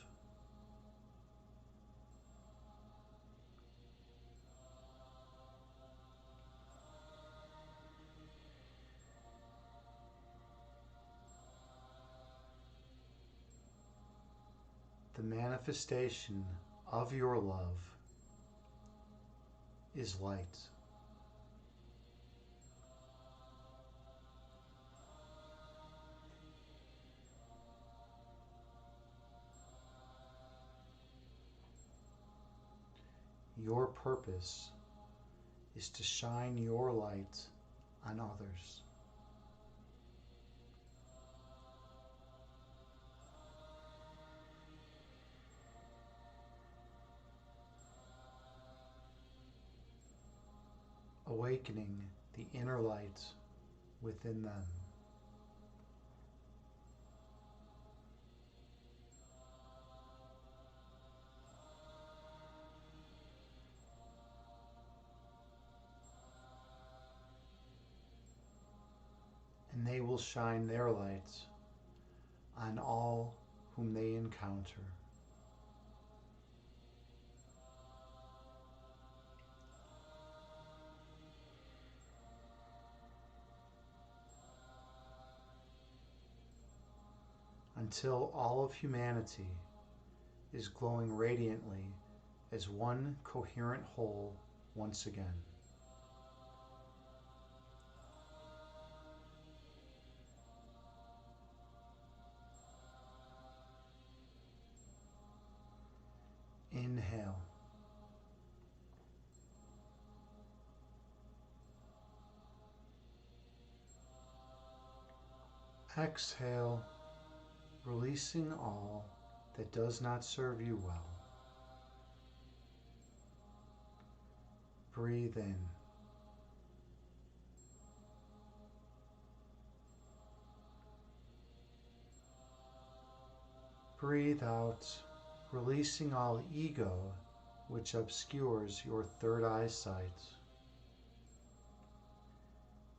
the manifestation of your love is light. Your purpose is to shine your light on others. Awakening the inner light within them. And they will shine their light on all whom they encounter. Until all of humanity is glowing radiantly as one coherent whole once again. Inhale. Exhale, releasing all that does not serve you well. Breathe in. Breathe out, releasing all ego which obscures your third eyesight.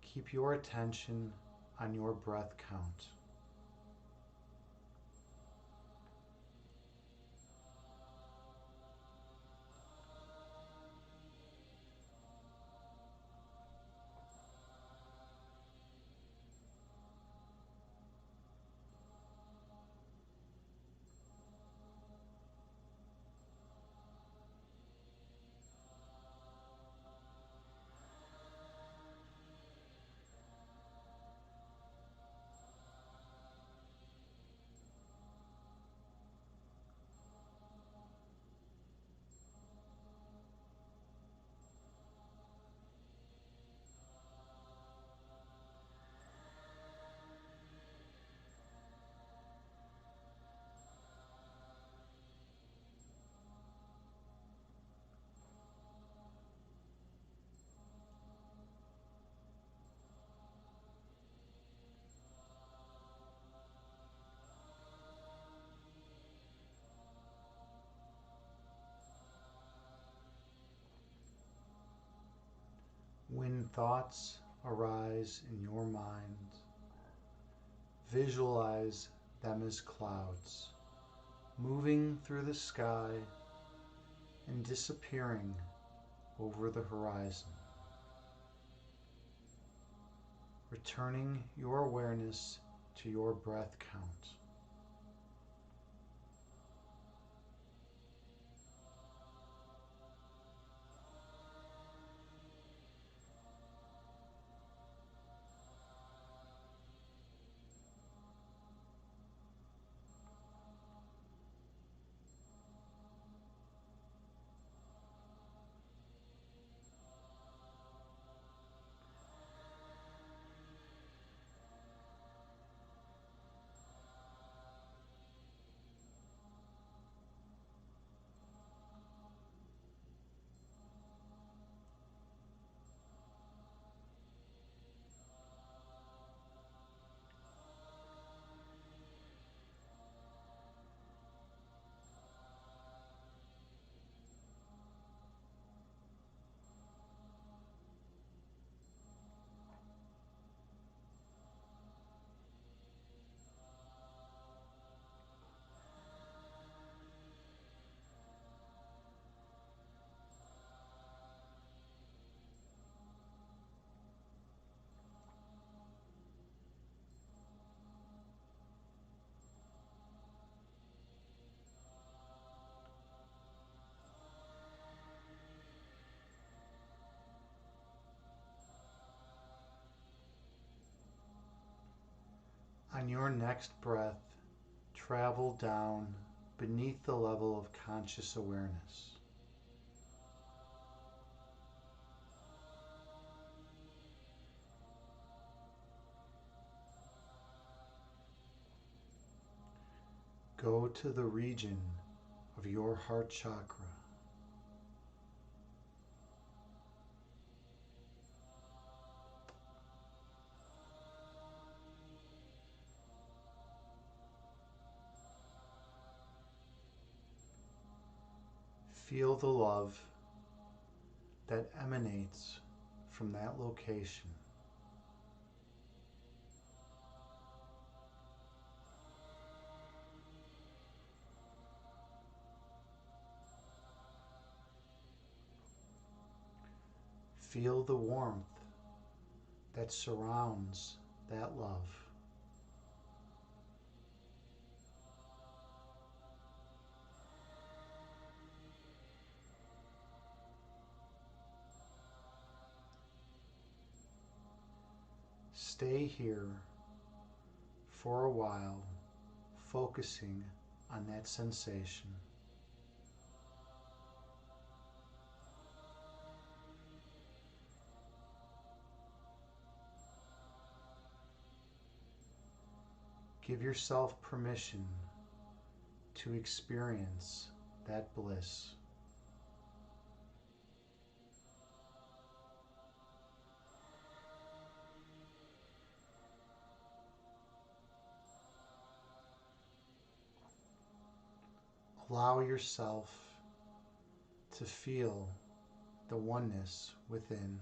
Keep your attention on your breath count. When thoughts arise in your mind, visualize them as clouds, moving through the sky and disappearing over the horizon. Returning your awareness to your breath count. On your next breath, travel down beneath the level of conscious awareness. Go to the region of your heart chakra. Feel the love that emanates from that location. Feel the warmth that surrounds that love. Stay here for a while, focusing on that sensation. Give yourself permission to experience that bliss. Allow yourself to feel the oneness within.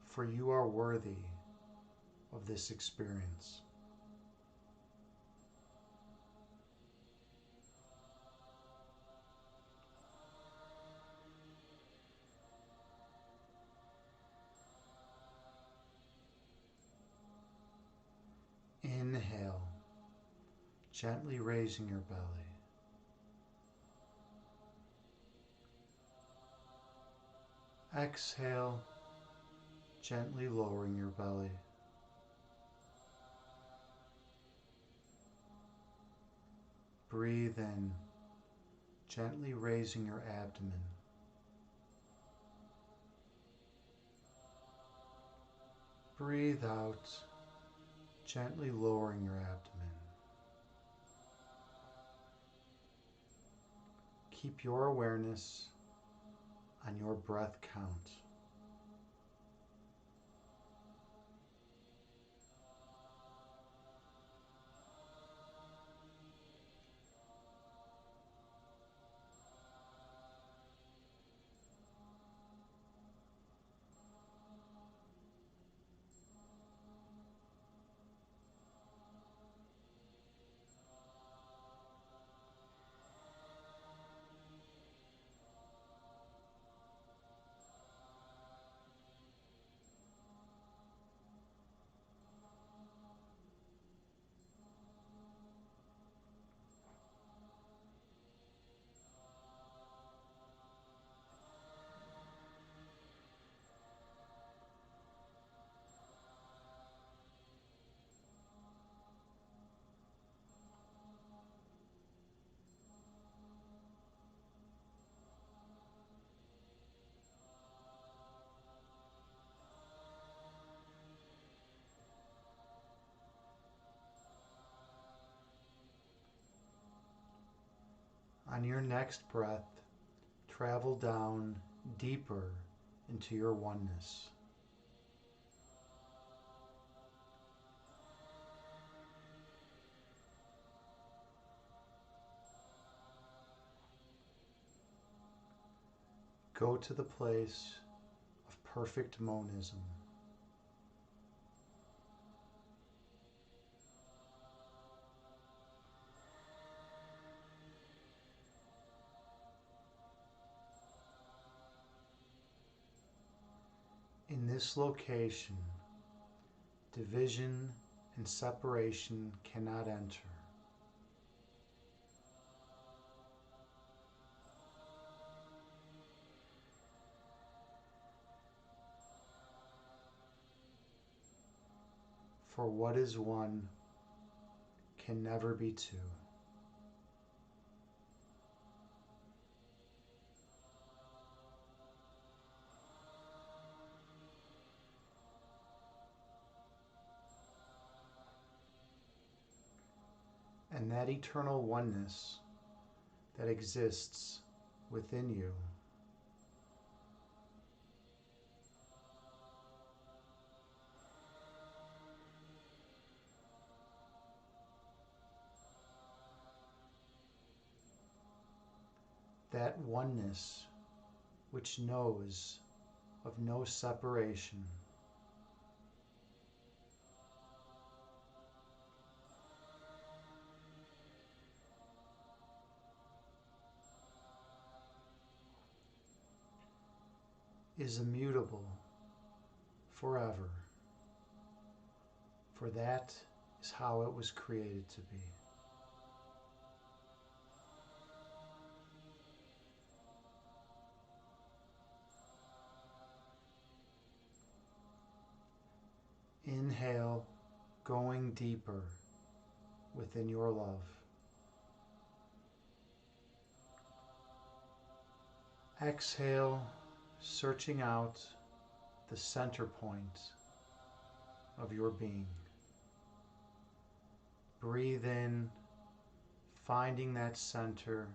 For you are worthy of this experience. Inhale, gently raising your belly. Exhale, gently lowering your belly. Breathe in, gently raising your abdomen. Breathe out, gently lowering your abdomen. Keep your awareness on your breath count. On your next breath, travel down deeper into your oneness. Go to the place of perfect monism. In this location, division and separation cannot enter. For what is one can never be two. And that eternal oneness that exists within you that oneness which knows of no separation, is immutable forever, for that is how it was created to be. Inhale, going deeper within your love. Exhale, searching out the center point of your being. Breathe in, finding that center.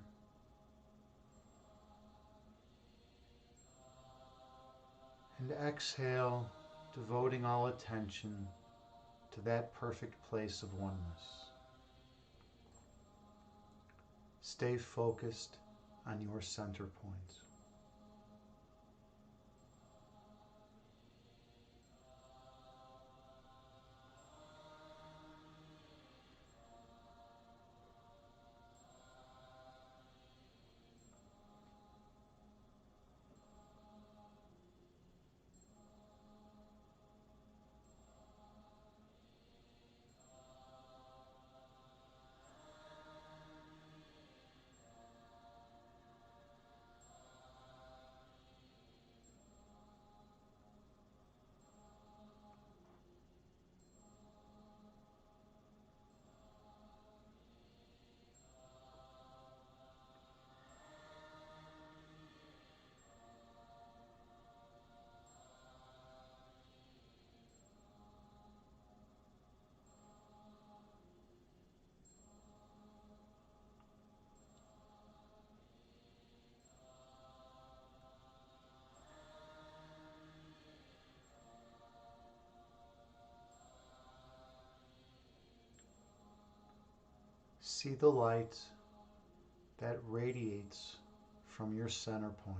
And exhale, devoting all attention to that perfect place of oneness. Stay focused on your center point. See the light that radiates from your center point.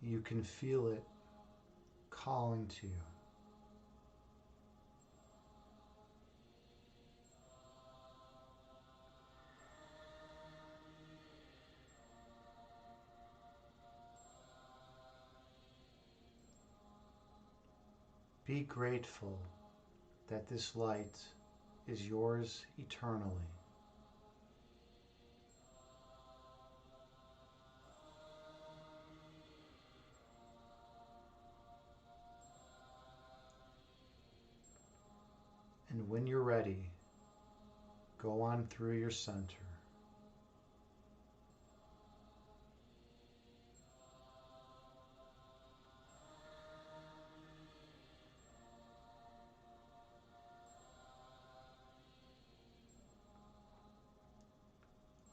You can feel it calling to you. Be grateful that this light is yours eternally. And when you're ready, go on through your center.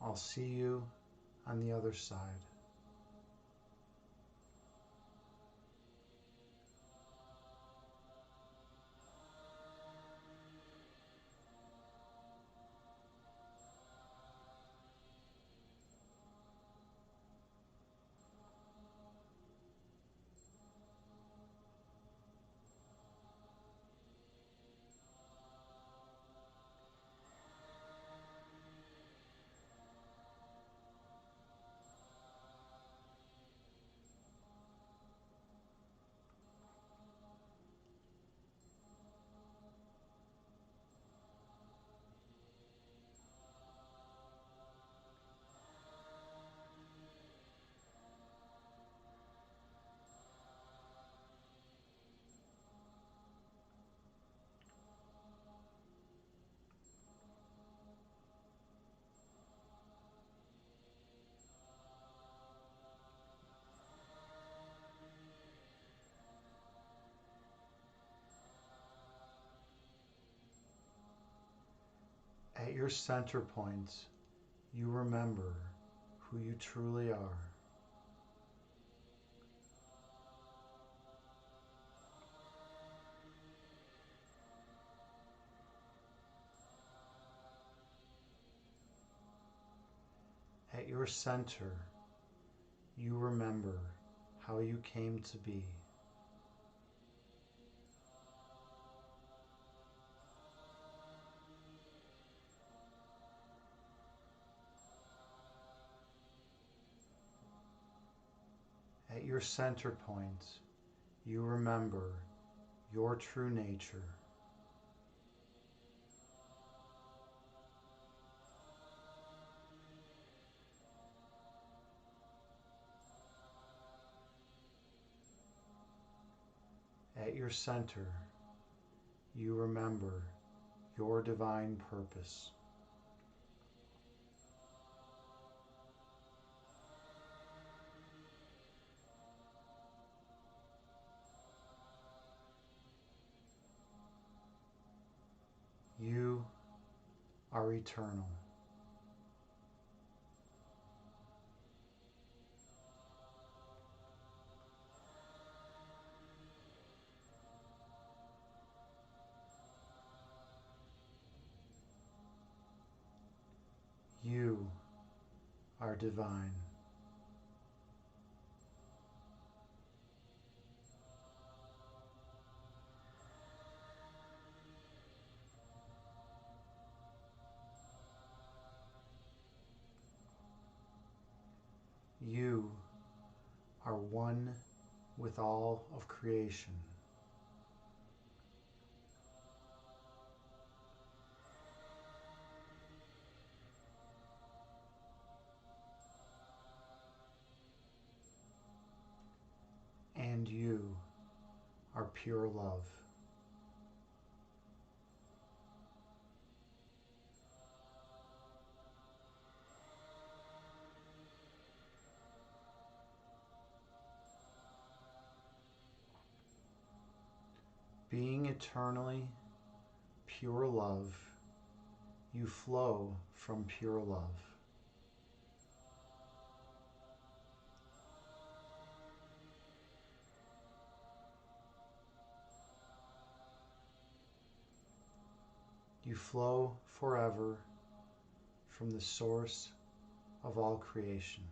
I'll see you on the other side. At your center point, you remember who you truly are. At your center, you remember how you came to be. At your center point, you remember your true nature. At your center, you remember your divine purpose. You are eternal. You are divine. You are one with all of creation. And you are pure love. Being eternally pure love, you flow from pure love. You flow forever from the source of all creation.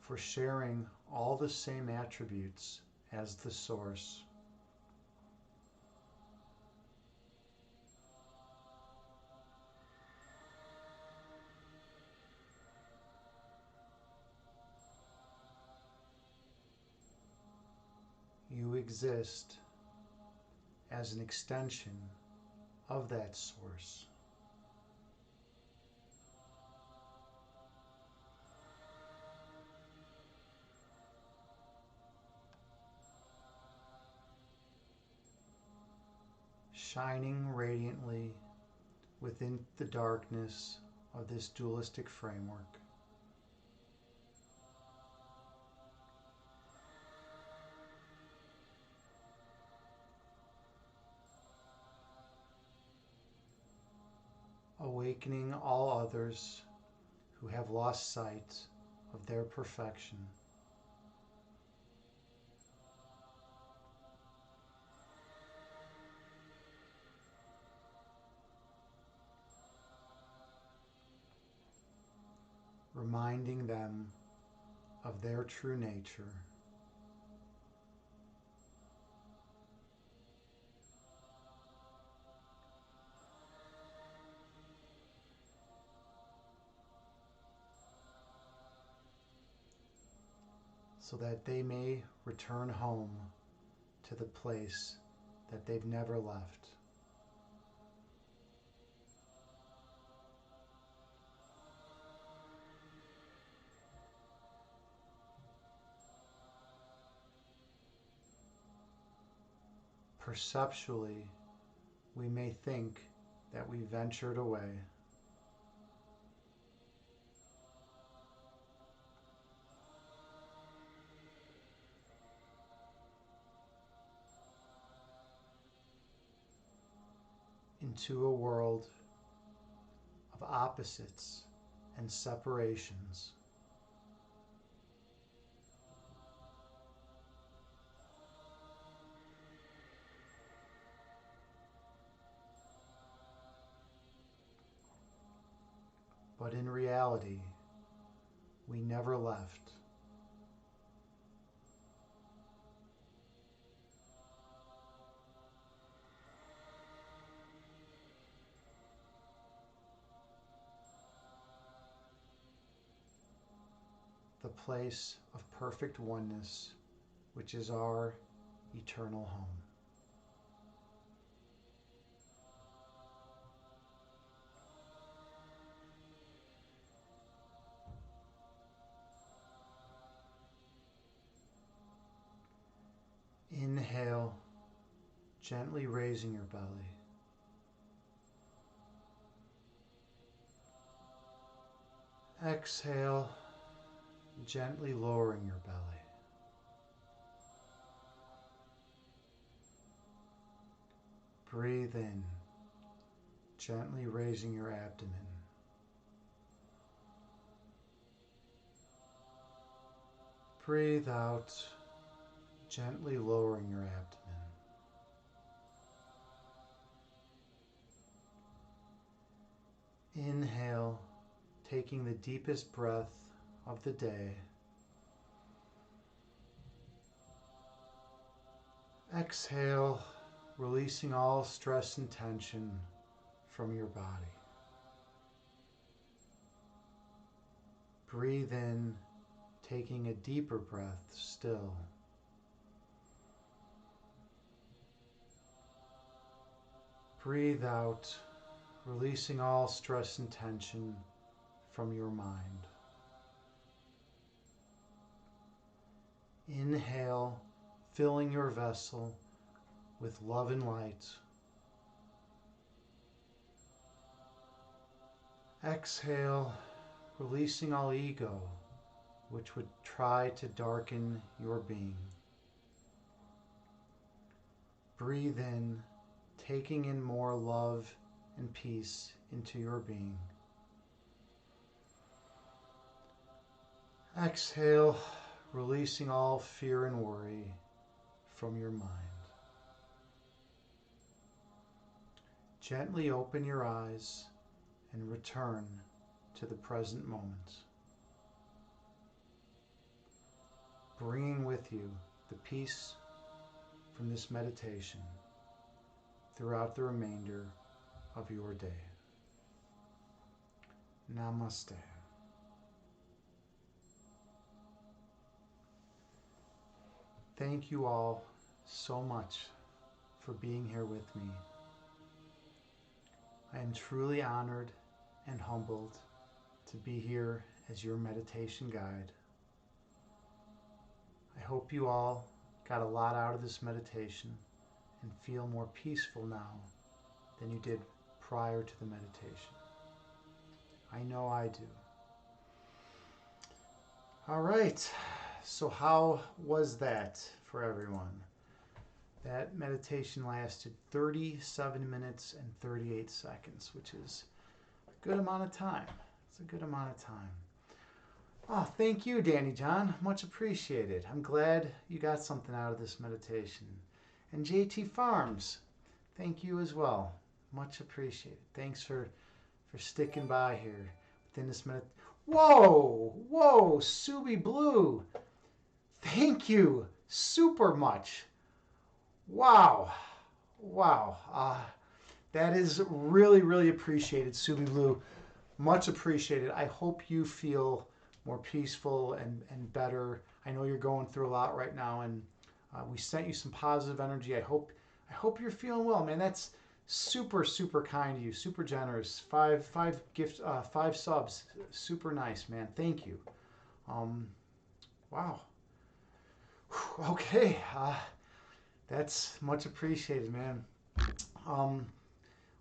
For sharing all the same attributes as the source, you exist as an extension of that source. Shining radiantly within the darkness of this dualistic framework. Awakening all others who have lost sight of their perfection. Reminding them of their true nature. So that they may return home to the place that they've never left. Perceptually, we may think that we ventured away. into a world of opposites and separations. But in reality, we never left. The place of perfect oneness, which is our eternal home. Inhale, gently raising your belly. Exhale, gently lowering your belly. Breathe in, gently raising your abdomen. Breathe out, gently lowering your abdomen. Inhale, taking the deepest breath of the day. Exhale, releasing all stress and tension from your body. Breathe in, taking a deeper breath still. Breathe out, releasing all stress and tension from your mind. Inhale, filling your vessel with love and light. Exhale, releasing all ego, which would try to darken your being. Breathe in, taking in more love and peace into your being. Exhale, releasing all fear and worry from your mind. Gently open your eyes and return to the present moment, bringing with you the peace from this meditation throughout the remainder of your day. Namaste. Thank you all so much for being here with me. I am truly honored and humbled to be here as your meditation guide. I hope you all got a lot out of this meditation and feel more peaceful now than you did prior to the meditation. I know I do. All right, so how was that for everyone? That meditation lasted 37 minutes and 38 seconds, which is a good amount of time. It's a good amount of time. Oh, thank you, Danny John. Much appreciated. I'm glad you got something out of this meditation. And JT Farms, thank you as well. Much appreciated. Thanks for sticking by here within this minute. Whoa, Subi Blue. Thank you super much. Wow. That is really, really appreciated, Subi Blue. Much appreciated. I hope you feel more peaceful and better. I know you're going through a lot right now, and we sent you some positive energy. I hope you're feeling well, man. That's super kind of you. Super generous. Five subs. Super nice, man. Thank you. Wow. Okay. That's much appreciated, man.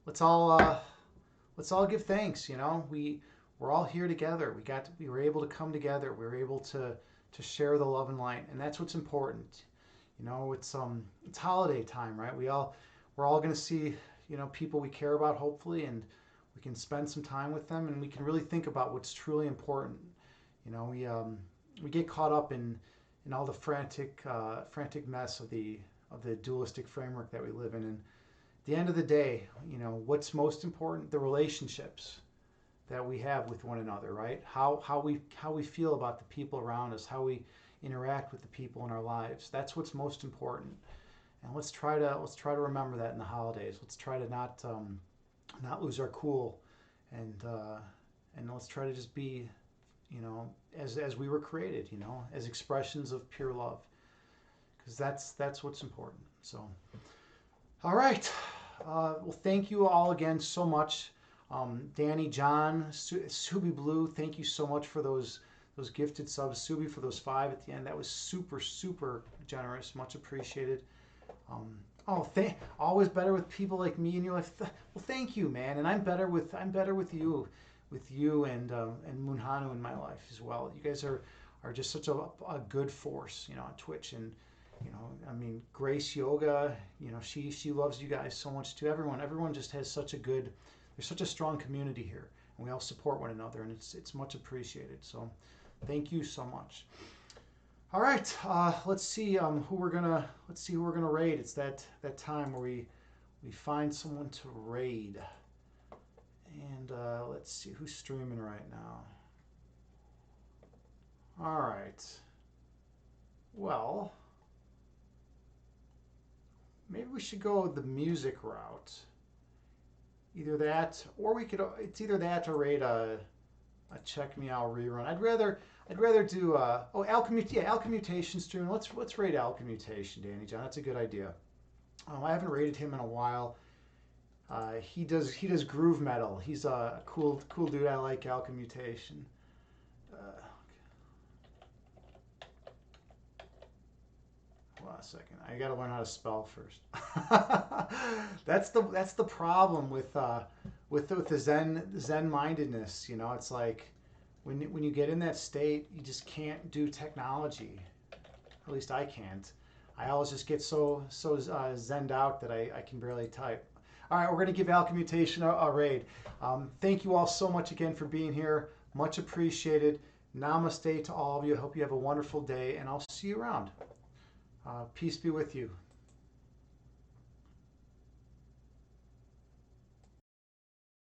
Let's all give thanks. You know, we're all here together. We were able to come together. We were able to share the love and light, and that's what's important. You know, it's holiday time, right? We're all gonna see people we care about, hopefully, and we can spend some time with them, and we can really think about what's truly important. We get caught up in all the frantic mess of the dualistic framework that we live in. And at the end of the day, what's most important? The relationships that we have with one another, right? How we feel about the people around us, how we interact with the people in our lives. That's what's most important. And let's try to remember that in the holidays. Let's try to not lose our cool, and let's try to just be, as we were created, as expressions of pure love, because that's what's important. So, all right. Well, thank you all again so much. Danny, John, Subi Blue, thank you so much for those gifted subs. Subi, for those 5 at the end. That was super, super generous. Much appreciated. Always better with people like me in your life. Well, thank you, man. And I'm better with you, and Munhanu in my life as well. You guys are just such a good force, on Twitch. And Grace Yoga, she loves you guys so much too. Everyone just has there's such a strong community here, and we all support one another, and it's much appreciated. So thank you so much. All right, let's see who we're gonna raid. It's that time where we find someone to raid, and let's see who's streaming right now. All right. Well, maybe we should go the music route. Either that, or it's either that or raid a Check Me Out rerun. I'd rather do Alchemmutation stream. Let's raid Alchemmutation, Danny John. That's a good idea. I haven't raided him in a while. He does groove metal. He's a cool dude. I like Alchemmutation. Hold on a second. I got to learn how to spell first. That's the problem with the Zen mindedness. It's like when you get in that state, you just can't do technology. At least I can't. I always just get so zened out that I can barely type. All right, we're going to give Alchemmutation a raid. Thank you all so much again for being here. Much appreciated. Namaste to all of you. I hope you have a wonderful day, and I'll see you around. Peace be with you.